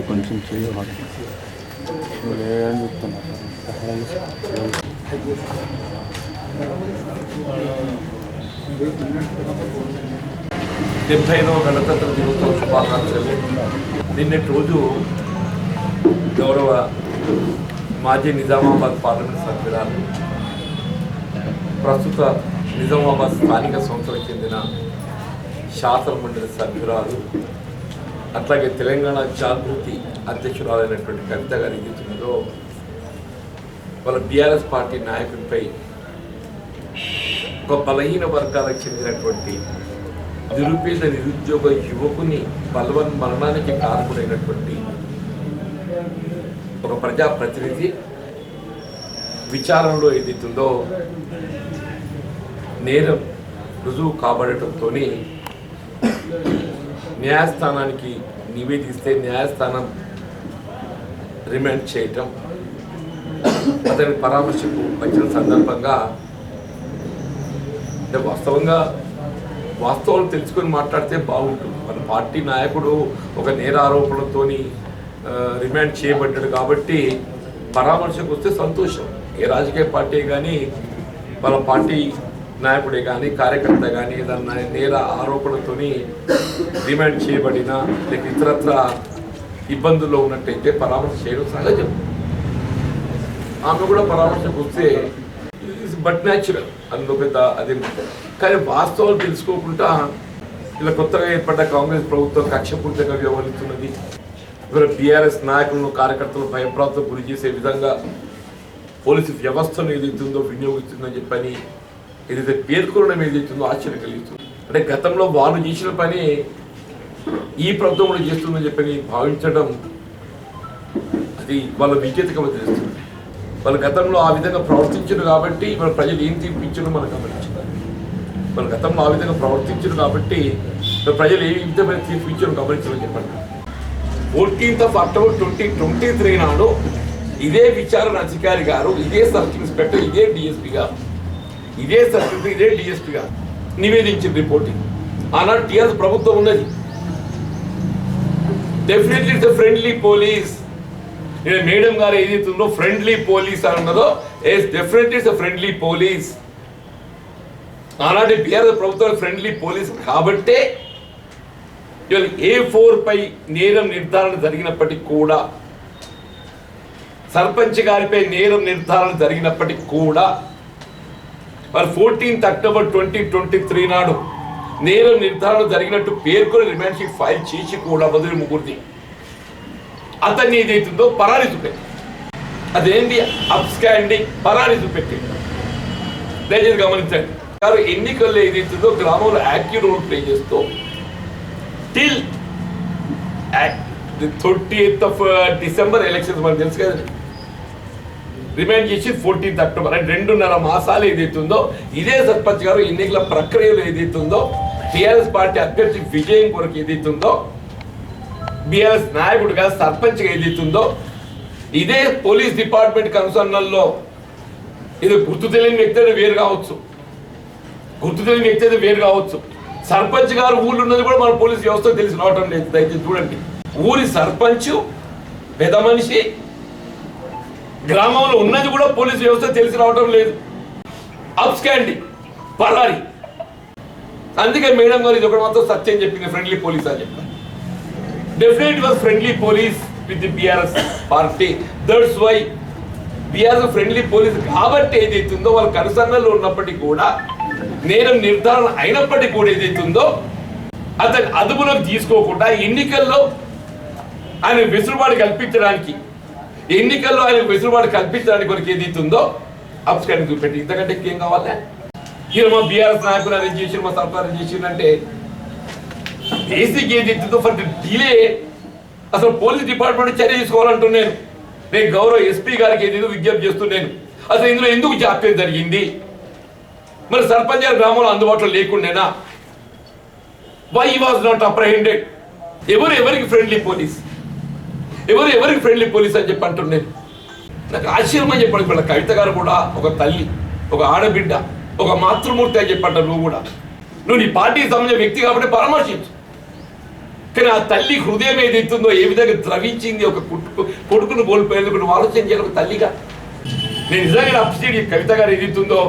కొంచెం చేయాలి చెప్తున్నా 75వ గణతంత్ర దినోత్సవ శుభాకాంక్షలు. నిన్నటి రోజు గౌరవ మాజీ నిజామాబాద్ పార్లమెంట్ సభ్యురాలు, ప్రస్తుత నిజామాబాద్ స్థానిక సంస్థలకు చెందిన శాసన మండలి సభ్యురాలు, అట్లాగే తెలంగాణ జాగృతి అధ్యక్షురాలైనటువంటి కవిత గారి జీవితంలో వాళ్ళ బీఆర్ఎస్ పార్టీ నాయకుడిపై ఒక బలహీన వర్గాలకు చెందినటువంటి నిరుపేద నిరుద్యోగ యువకుని మరణానికి కారణమైనటువంటి ఒక ప్రజాప్రతినిధి విచారణలో ఏదైతుందో నేరం రుజువు కాబడటంతో న్యాయస్థానానికి నివేదిస్తే న్యాయస్థానం రిమాండ్ చేయటం, అతని పరామర్శకు వచ్చిన సందర్భంగా అంటే వాస్తవాలు తెలుసుకొని మాట్లాడితే బాగుంటుంది. మన పార్టీ నాయకుడు ఒక నేర ఆరోపణలతో రిమాండ్ చేయబడ్డాడు కాబట్టి పరామర్శకు వస్తే సంతోషం. ఏ రాజకీయ పార్టీ కానీ వాళ్ళ పార్టీ నాయకుడే కానీ కార్యకర్త కానీ ఏదన్నా నేర ఆరోపణలతో రిమాండ్ చేయబడినా లేక ఇతరత్ర ఇబ్బందుల్లో ఉన్నట్టయితే పరామర్శ చేయడం సహజం. ఆమె కూడా పరామర్శకు వస్తే బట్ న్యాచురల్, అందులో పెద్ద అదే. కానీ వాస్తవాలు తెలుసుకోకుండా ఇలా కొత్తగా ఏర్పడ్డ కాంగ్రెస్ ప్రభుత్వం కక్షపూరితంగా వ్యవహరిస్తున్నది. ఇవాళ బీఆర్ఎస్ నాయకులను కార్యకర్తలు భయప్రాంతం గురి చేసే విధంగా పోలీసు వ్యవస్థను ఏదైతుందో వినియోగిస్తుందని చెప్పని ఏదైతే పేర్కొనడం ఏదైతుందో ఆశ్చర్యం కలిగిస్తుంది. అంటే గతంలో వాళ్ళు చేసిన పని ఈ ప్రభుత్వం కూడా చేస్తుందని చెప్పని భావించడం అది వాళ్ళ విజేతగా తెలుస్తుంది. వాళ్ళు గతంలో ఆ విధంగా ప్రవర్తించారు కాబట్టి వాళ్ళ ప్రజలు ఏం తీర్పించారో మనం గమనించారు. వాళ్ళు గతంలో ఆ విధంగా ప్రవర్తించారు కాబట్టి ప్రజలు ఏ విధమైన తీర్పించారో గమనించారని చెప్పండి. 14th October 2023 నాడు ఇదే విచారణ అధికారి గారు, ఇదే సబ్ ఇన్స్పెక్టర్, ఇదే డిఎస్పీ గారు, ఇదే సర్కిల్, ఇదే డిఎస్పీ గారు నివేదించిన రిపోర్టింగ్. ఆనాడు టీఆర్ఎస్ ప్రభుత్వం ఉన్నది. Definitely it's friendly police. Madam గారు ఏదైతుందో ఫ్రెండ్లీ పోలీస్ అని ఉన్నదో డెఫినెట్లీ ఇట్స్ ఫ్రెండ్లీ పోలీస్. ఆనాటి బీఆర్ఎస్ ప్రభుత్వం ఫ్రెండ్లీ పోలీస్ కాబట్టే ఇవాళ A4 పై నేరం నిర్ధారణ జరిగినప్పటికీ కూడా, సర్పంచ్ గారిపై నేరం నిర్ధారణ జరిగినప్పటికీ కూడా మరి 14th October 2023 నాడు నేరం నిర్ధారణ జరిగినట్టు పేర్కొని రిమాండ్ షీట్ ఫైల్ చేసి కూడా మొదటి ముగ్గురిది అతన్ని ఏదైతుందో పరారీ చూపెట్టి, అదేంటి అబ్స్కాండింగ్ పరారీ చూపెట్టి. దయచేసి గమనించండి. ఎన్నికల్లో ఏదైతుందో గ్రామంలో యాక్టివ్ రోల్ ప్లే చేస్తూ టిల్ 30th December ఎలక్షన్స్ మనకు తెలుసు కదండి, రిమాండ్ చేసి 14th October అంటే 2.5 మాసాలు ఏదైతుందో ఇదే సర్పంచ్ గారు ఎన్నికల ప్రక్రియలో ఏదైతుందో టీఆర్ఎస్ పార్టీ అభ్యర్థి విజయం కొరకు ఏదైతుందో బీఆర్ఎస్ నాయకుడిగా సర్పంచ్గా ఏదైతుందో ఇదే పోలీస్ డిపార్ట్మెంట్ కన్సర్నల్లో ఇది గుర్తు తెలియని వ్యక్తి అయితే వేరు కావచ్చు, గుర్తు తెలియని వ్యక్తి అయితే వేరు కావచ్చు. సర్పంచ్ గారు ఊళ్ళో ఉన్నది కూడా మన పోలీస్ వ్యవస్థ తెలిసి రావటం లేదు. దయచేసి చూడండి, ఊరి సర్పంచ్ పెద్ద మనిషి గ్రామంలో ఉన్నది కూడా పోలీస్ వ్యవస్థ తెలిసి రావటం లేదు. అబ్స్కాండింగ్ పరారీ. అందుకే మేడం గారు ఇది ఒకటి మాత్రం సత్యం చెప్పింది, ఫ్రెండ్లీ పోలీస్ అని చెప్పారు. Definite was friendly police with the BRS party. That's why BRS friendly police కాబట్టి ఏదైతుందో వాళ్ళ కనుసన్నల్లో ఉన్నప్పటికీ కూడా నేరం నిర్ధారణ అయినప్పటికీ కూడా ఏదైతుందో అతని అదుపులోకి తీసుకోకుండా ఎన్నికల్లో ఆయన వెసులుబాటు కల్పించడానికి కొరకు ఏదైతుందో అబ్స్కాండింగ్ చూపెట్టి ఇంతకంటే ఏం కావాలి? ఈయన మా బీఆర్ఎస్ నాయకులు అరేంజ్ చేసి మా సర్కార్ అరేంజ్ చేసిందంటే బేసిక్ ఏదైతుందో ఫర్ డిలే అసలు పోలీస్ డిపార్ట్మెంట్ చర్య తీసుకోవాలంటున్నాను. నేను గౌరవ ఎస్పీ గారికి ఏదేదో విజ్ఞప్తి చేస్తున్నాను. అసలు ఇందులో ఎందుకు జాప్యం జరిగింది? మరి సర్పంచ్ గారి గ్రామంలో అందుబాటులో లేకుండానా? Why he was not apprehended? ఎవరికి ఫ్రెండ్లీ పోలీస్, ఎవరికి ఫ్రెండ్లీ పోలీస్ అని చెప్పి అంటున్నాను. నాకు ఆశ్చర్యం అని చెప్పాడు. ఇప్పుడు కవిత గారు కూడా ఒక తల్లి, ఒక ఆడబిడ్డ, ఒక మాతృమూర్తి అని చెప్పంటారు. నువ్వు నీ పార్టీకి సంబంధించిన వ్యక్తి కాబట్టి పరామర్శించు. కానీ ఆ తల్లి హృదయం ఏదైతుందో, ఏ విధంగా ద్రవించింది ఒక కొడుకును కోల్పోయేందుకు నువ్వు ఆలోచన చేయాలి ఒక తల్లిగా. నేను నిజంగా అప్రిషియేట్ కవిత గారు ఏదైతుందో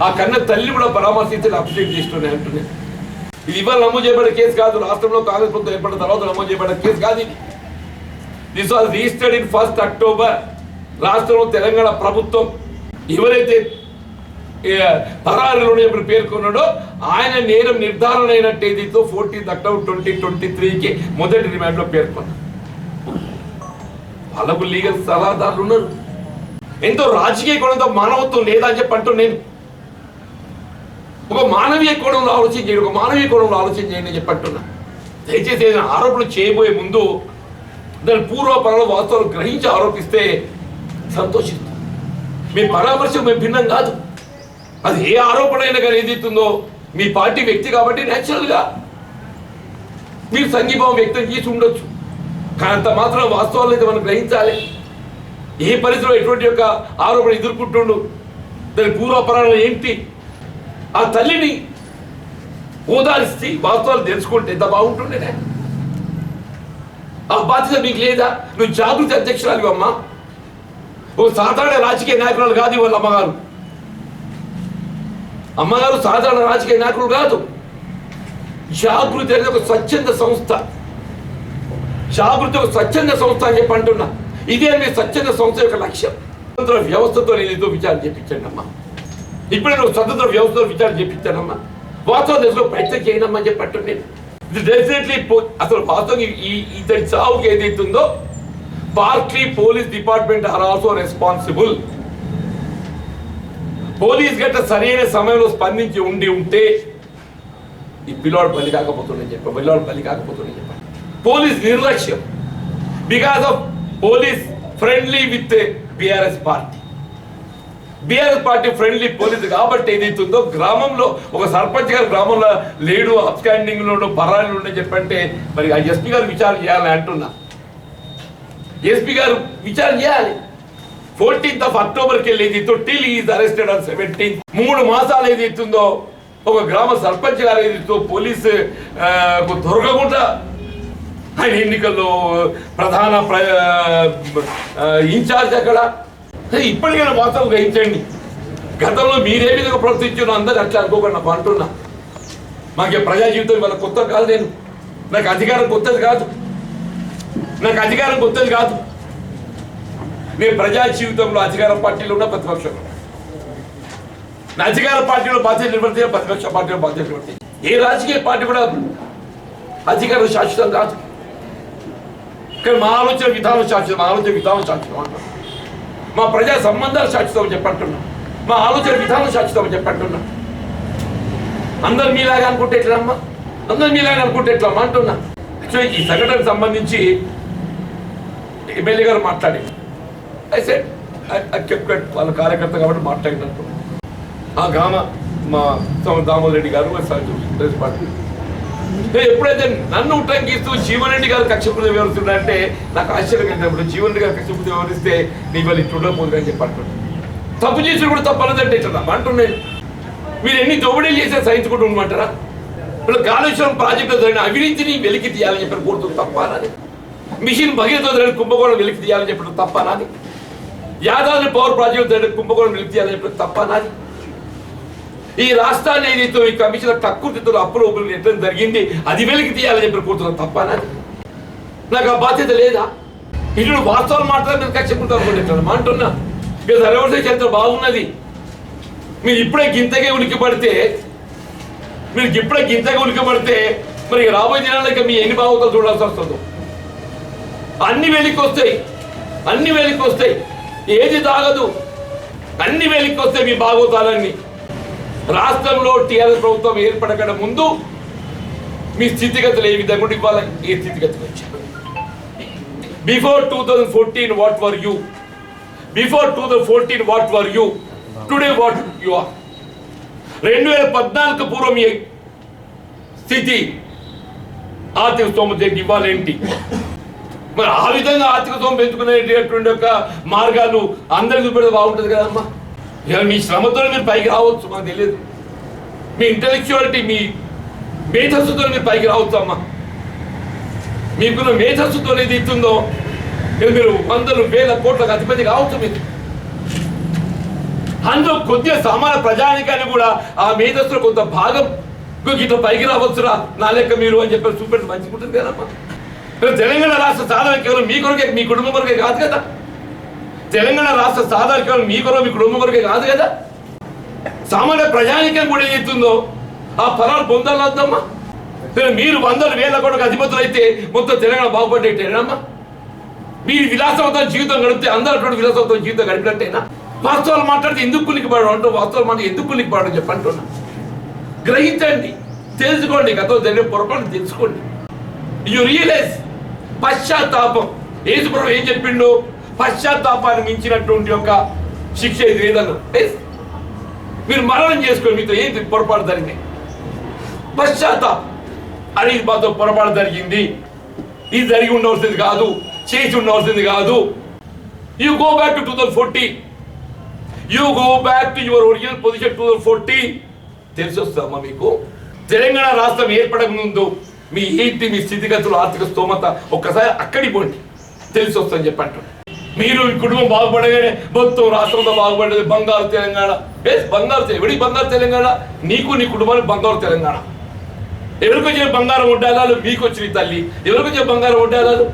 ఆ కన్న తల్లి కూడా పరామర్శించి అప్రిషియేట్ చేస్తున్నాయి అంటున్నాను. ఇది ఇవాళ నమోదు చేయబడ్డ కేసు కాదు. రాష్ట్రంలో కాంగ్రెస్ ప్రభుత్వం ఏర్పడిన తర్వాత నమోదు చేయబడ్డ కేసు కాదు ఇది. This was registered in 1 October. రాష్ట్రంలో తెలంగాణ ప్రభుత్వం ఎవరైతే పరారీలో పేర్కొన్నాడో ఆయన నేరం నిర్ధారణ అయినట్టు ఏదైతే 14 అక్టోబర్ 2023కి మొదటి రిమాండ్లో పేర్కొన్నారు. వాళ్ళకు లీగల్ సలహాదారులు ఉన్నారు. ఎంతో రాజకీయ కోణంతో మానవత్వం లేదా అని చెప్పి అంటూ నేను ఒక మానవీయ కోణంలో ఆలోచన చేయండి, ఒక మానవీయ కోణంలో ఆలోచన చేయండి అని చెప్పి అంటున్నా. దయచేసి ఏదైనా ఆరోపణలు చేయబోయే ముందు దాని పూర్వపరాల వాస్తవాలు గ్రహించి ఆరోపిస్తే సంతోషిస్తాం. మీ పరామర్శం మేము భిన్నం కాదు. అది ఏ ఆరోపణ అయినా కానీ ఏదైతుందో మీ పార్టీ వ్యక్తి కాబట్టి న్యాచురల్గా మీరు సంఘీభావం వ్యక్తం చేసి ఉండొచ్చు. కానీ అంత మాత్రం వాస్తవాలు అయితే మనం గ్రహించాలి. ఏ పరిస్థితిలో ఎటువంటి యొక్క ఆరోపణ ఎదుర్కొంటుండు, దాని పూర్వపరాలు ఏంటి, ఆ తల్లిని ఓదారిస్తే వాస్తవాలు తెలుసుకుంటే ఎంత బాగుంటుండే. ఆ బాధ్యత మీకు లేదా? నువ్వు జాగృతి అధ్యక్షురాలు అమ్మా. ఓ సాధారణ రాజకీయ నాయకురాలు కాదు వాళ్ళ అమ్మగారు సాధారణ రాజకీయ నాయకులు కాదు. జాగృతి అనేది ఒక స్వచ్ఛంద సంస్థ. జాగృతి ఒక స్వచ్ఛంద సంస్థ అని చెప్పి అంటున్నా. ఇదే మీ స్వచ్ఛంద సంస్థ యొక్క లక్ష్యం. స్వతంత్ర వ్యవస్థతో నేను ఏదో విచారణ చేయించండి అమ్మా. ఇప్పుడే నువ్వు స్వతంత్ర వ్యవస్థతో విచారణ చేయించానమ్మా. వాస్తవ దశలో ప్రయత్నం చేయనమ్మా అని చెప్పి అంటున్నాను. ఇది డెఫినెట్లీ అసలు వాస్తవం ఇతని చావుకి ఏదైతుందో party police department are also responsible. Police గట్ట సరైన సమయంలో స్పందించి ఉంటే ఈ పిల్లాడు బలి కాకపోతుందని చెప్పాను. పోలీస్ నిర్లక్ష్యం because of police friendly with BRS party friendly police కాబట్టి ఏదైతుందో గ్రామంలో ఒక సర్పంచ్ గారు గ్రామంలో లేడు, అప్స్టాండింగ్ లో పరాలు ఉండని చెప్పంటే మరి ఆ ఎస్పీ గారు విచారణ చేయాలని అంటున్నా. ఎస్పీ గారు విచారణ చేయాలి. 14 అక్టోబర్కి వెళ్ళి ఏదైతే టిల్ ఈజ్ అరెస్టెడ్ ఆన్ 17. 3 మాసాలు ఏదైతుందో ఒక గ్రామ సర్పంచ్ గారు ఏదైతే పోలీసు దొరకకుండా ఆయన ఎన్నికల్లో ప్రధాన ఇన్ఛార్జ్ అక్కడ. ఇప్పటికైనా వాస్తవం గ్రహించండి. గతంలో మీరే విధంగా ప్రవర్తించిన అందరూ అట్లా అనుకోకుండా నాకు అంటున్నా. మాకే ప్రజా జీవితం వాళ్ళ కొత్త కాదు. నాకు అధికారం కొత్తది కాదు. నేను ప్రజా జీవితంలో అధికార పార్టీలో ఉన్న ప్రతిపక్షంలో, నా అధికార పార్టీలో బాధ్యత నిర్వర్తించే, ప్రతిపక్ష పార్టీలో బాధ్యత నిర్వర్తించే. ఏ రాజకీయ పార్టీ కూడా అధికారం శాశ్వతం కాదు. కానీ మా ఆలోచన విధానం శాశ్వతం అంటున్నాం. మా ప్రజా సంబంధాలు శాశ్వతం చెప్పంటున్నాం. మా ఆలోచన విధానం శాశ్వతం చెప్పంటున్నాం. అందరు మీలాగా అనుకుంటే ఎట్లమ్మా అంటున్నా. యాక్చువల్లీ ఈ సంఘటనకు సంబంధించి ఎమ్మెల్యే గారు మాట్లాడి వాళ్ళ కార్యకర్త కాబట్టి మాట్లాడినట్టు ఆ గ్రామ మా దామోదర్ రెడ్డి గారు పార్టీ ఎప్పుడైతే నన్ను ఉటంకిస్తూ జీవన్ రెడ్డి గారు కక్షపూర్తి వివరిస్తున్నారంటే నాకు ఆశ్చర్యం కలిగినప్పుడు జీవన్ రెడ్డి గారు కక్షపూర్తి వివరిస్తే నీ వాళ్ళు ఇట్లుండకపోదు అని చెప్పి అంటున్నాను. తప్పు చేసి కూడా తప్పు అన్నదంటే ఇట్లా అంటున్నాను. మీరు ఎన్ని దోపిడీలు చేసే సహించుకుంటూ ఉండమంటారా? ఇప్పుడు కాళేశ్వరం ప్రాజెక్టు జరిగిన అవినీతిని వెలికి తీయాలని చెప్పి కోరుతుంది తప్ప నాది. మిషన్ భగీరథ జరిగిన కుంభకోణం వెలికి తీయాలని చెప్పడం తప్ప నాది. యాదాద్రి పవర్ ప్రాజెక్టు జరిగిన కుంభకోణం వెలికి తీయాలని చెప్పడం తప్ప నాది. ఈ రాష్ట్రాన్ని ఏదైతే ఈ కమిషన్ తక్కువ అప్పులు ఒప్పులు ఎట్లా జరిగింది అది వెలికి తీయాలని చెప్పి కోరుతున్నాను తప్ప నాది. నాకు ఆ బాధ్యత లేదా? ఇటు వాస్తవాలు మాట్లాడి నేను కక్షపూర్తి అనుకుంటున్నాను అంటున్నా. మీరు సర్వే చరిత్ర బాగున్నది. మీరు ఇప్పుడే గింతగా ఉలికిపడితే మరి రాబోయే దినాలకి మీ ఎన్ని భాగవతాలు చూడాల్సి వస్తుందో. అన్ని వెలికి వస్తాయి. ఏది తాగదు, అన్ని వెలికి వస్తాయి మీ భాగవతాలన్నీ. రాష్ట్రంలో టీఆర్ఎస్ ప్రభుత్వం ఏర్పడకుండా ముందు మీ స్థితిగతులు ఏ విధంగా ఇవ్వాలి, ఏ స్థితిగతులు వచ్చాయి. Before 2014 what were you? Today what you are? 2014 పూర్వం మీ స్థితి ఆర్థిక స్తోమత ఏంటి, ఇవ్వాలేంటి? మరి ఆ విధంగా ఆర్థిక స్తోమత పెంచుకునేటటువంటి యొక్క మార్గాలు అందరికి చూపెడితే బాగుంటుంది కదమ్మా. ఇక మీ శ్రమతో మీరు పైకి రావచ్చు, మాకు తెలియదు. మీ ఇంటెలెక్చువాలిటీ, మీ మేధస్సుతో మీరు పైకి రావచ్చు అమ్మా. మీకున్న మేధస్సుతో ఏది ఇస్తుందో మీరు వందలు వేల కోట్లకు అధిపతి కావచ్చు. మీరు అందులో కొద్దిగా సామాన్య ప్రజానికాన్ని కూడా ఆ మేధస్సులో కొంత భాగం ఇట్లా పైకి రావచ్చురా నా లెక్క మీరు అని చెప్పి చూపెట్టి మంచిగా ఉంటుంది కదమ్మా. తెలంగాణ రాష్ట్ర సాధన కేవలం మీ కొరకే, మీ కుటుంబం కొరకే కాదు కదా. తెలంగాణ రాష్ట్ర సాధన కేవలం మీ కొరకు, మీ కుటుంబం కొరకే కాదు కదా. సామాన్య ప్రజానికం కూడా ఏదైతుందో ఆ ఫలాలు పొందాలద్దమ్మా. మీరు వందల వేల కోట్లకు అధిపతులు అయితే మొత్తం తెలంగాణ బాగుపడేటేనమ్మా. మీరు విలాసవంతమైన జీవితం గడిపితే అందరూ అటువంటి విలాసవంతమైన జీవితం గడిపినట్టేనా? వాస్తవాలు మాట్లాడితే ఎందుకు కులికిపడడం అంటూ, వాస్తవాలు మాట ఎందుకు కులికిపడడం చెప్పంటున్నా. గ్రహించండి, తెలుసుకోండి, గతంలో జరిగిన పొరపాటు తెలుసుకోండి. You realise. పశ్చాత్తాపం. యేసుప్రభువు ఏం చెప్పిండు? పశ్చాత్తాపాన్ని మించినటువంటి యొక్క శిక్ష ఇది లేదన్న. మీరు మరణం చేసుకోండి, మీతో ఏంటి పొరపాటు జరిగినాయి. పశ్చాత్తాపం అని మాతో పొరపాటు జరిగింది, ఇది జరిగి ఉండవలసింది కాదు, చేసి ఉండవలసింది కాదు. You go back to 2014. You go back to your original position 2014. తెలిసి వస్తుందమ్మా మీకు. తెలంగాణ రాష్ట్రం ఏర్పడక ముందు మీ ఏంటి, మీ స్థితిగతులు, ఆర్థిక స్తోమత ఒక్కసారి అక్కడికి పోండి, తెలిసి వస్తుందని చెప్పంటారు. మీరు ఈ కుటుంబం బాగుపడగానే మొత్తం రాష్ట్రంలో బాగుపడేది బంగారు తెలంగాణ. బంగారు ఎవరికి బంగారు తెలంగాణ? నీకు నీ కుటుంబానికి బంగారు తెలంగాణ. ఎవరికి వచ్చిన బంగారం వడ్డాలాలు? మీకు వచ్చిన తల్లి. ఎవరికి వచ్చిన బంగారం వడ్డాలాలు?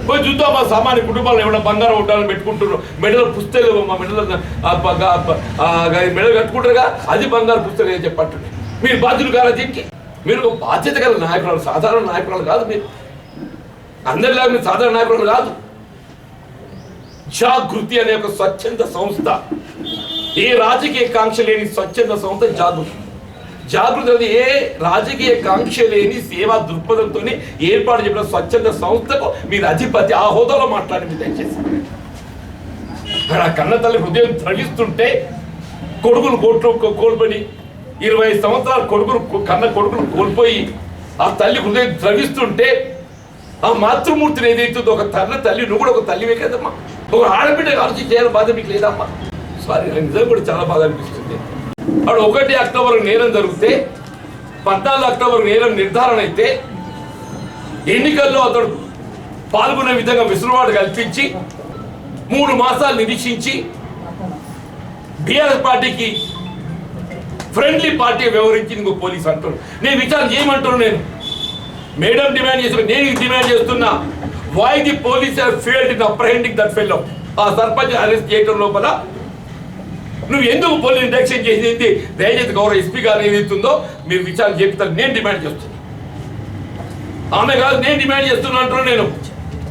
పోయి చూద్దాం మా సామాన్య కుటుంబాలు ఏమైనా బంగారం వడ్డాలని పెట్టుకుంటున్నారు. మెడలో పుస్తకాలు, మా మెడలో మెడలు కట్టుకుంటారుగా, అది బంగారు పుస్తకం అని చెప్పండి. మీరు బాధ్యులు కాదా దీనికి? మీరు ఒక బాధ్యత గల నాయకురాలు, సాధారణ నాయకురాలు కాదు. మీరు అందరిలాగా మీరు సాధారణ నాయకురాలు కాదు. జాగృతి అనే ఒక స్వచ్ఛంద సంస్థ, ఏ రాజకీయ కాంక్ష లేని స్వచ్ఛంద సంస్థ జాగృతి. జాగృతి అనేది ఏ రాజకీయ కాంక్ష లేని సేవా దృక్పథంతో ఏర్పాటు చేసిన స్వచ్ఛంద సంస్థకు మీరు అధిపతి. ఆ హోదాలో మాట్లాడింది దయచేసి. ఆ కన్న తల్లి హృదయం ద్రవిస్తుంటే, కొడుకులు కోల్పోయి 20 సంవత్సరాల కన్న కొడుకులు కోల్పోయి ఆ తల్లి హృదయం ద్రవిస్తుంటే, ఆ మాతృమూర్తిని ఏదైతుందో ఒక తల్లి, నువ్వు కూడా ఒక తల్లివే కదమ్మా. ఒక ఆడబిడ్డకు ఆలోచన చేయాలని బాధ మీకు లేదమ్మా. సారీ, నిజంగా కూడా చాలా బాధ అనిపిస్తుంది. అప్పుడు 1 అక్టోబర్ నేరం జరిగితే 14 అక్టోబర్ నేరం నిర్ధారణ అయితే, ఎన్నికల్లో అతడు పాల్గొనే విధంగా విసులుబాటు కల్పించి 3 మాసాలు నిరీక్షించి బీఆర్ఎస్ పార్టీకి ఫ్రెండ్లీ పార్టీ వ్యవహరించింది పోలీసు అంటారు. నేను విచారణ చేయమంటాను. నేను మేడం డిమాండ్ చేస్తున్నా, నేను డిమాండ్ చేస్తున్నా. Why the police have failed in apprehending that fellow? ఆ సర్పంచ్ అరెస్ట్ చేయడం లోపల నువ్వు ఎందుకు పోలీస్ ఇండక్షన్ చేసింది? దయచేసి గౌరవ ఎస్పీ గారు ఏదైతుందో మీరు విచారణ చేపిస్తారు. నేను డిమాండ్ చేస్తున్నా. ఆమె కాదు, నేను డిమాండ్ చేస్తున్నా అంటున్నాను. నేను